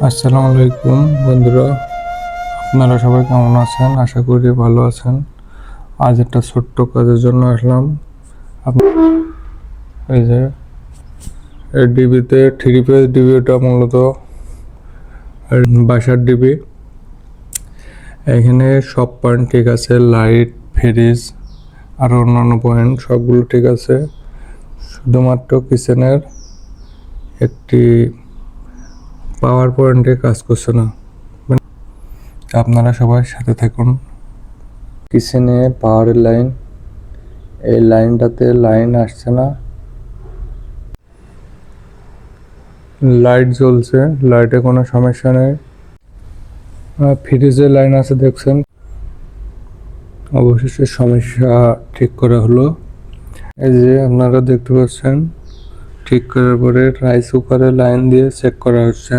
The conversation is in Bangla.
আসসালামু আলাইকুম বন্ধুরা, আপনারা সবাই কেমন আছেন? আশা করি ভালো আছেন। আজ একটা ছোট্ট কাজের জন্য আসলাম। এই যে এই ডিবিতে 3 পেজ ডিবিটা মূলত বাসার ডিবি। এখানে সব পয়েন্ট ঠিক আছে, লাইট, ফ্রিজ আর অন্যান্য পয়েন্ট সবগুলো ঠিক আছে। শুধুমাত্র কিচেনের একটি পাওয়ার পয়েন্টে কাজ করছে না। আপনারা সবাই সাথে থাকুন। কিচেনে পাওয়ারের লাইন, এই লাইনটাতে লাইন আসছে না, লাইট জ্বলছে, লাইটে কোনো সমস্যা নেই। ফ্রিজে লাইন আছে দেখছেন, অবশেষে সমস্যা ঠিক করা হলো। এই যে আপনারা দেখতে পাচ্ছেন, ঠিক করার পরে রাইস কুকারে লাইন দিয়ে চেক করা হচ্ছে।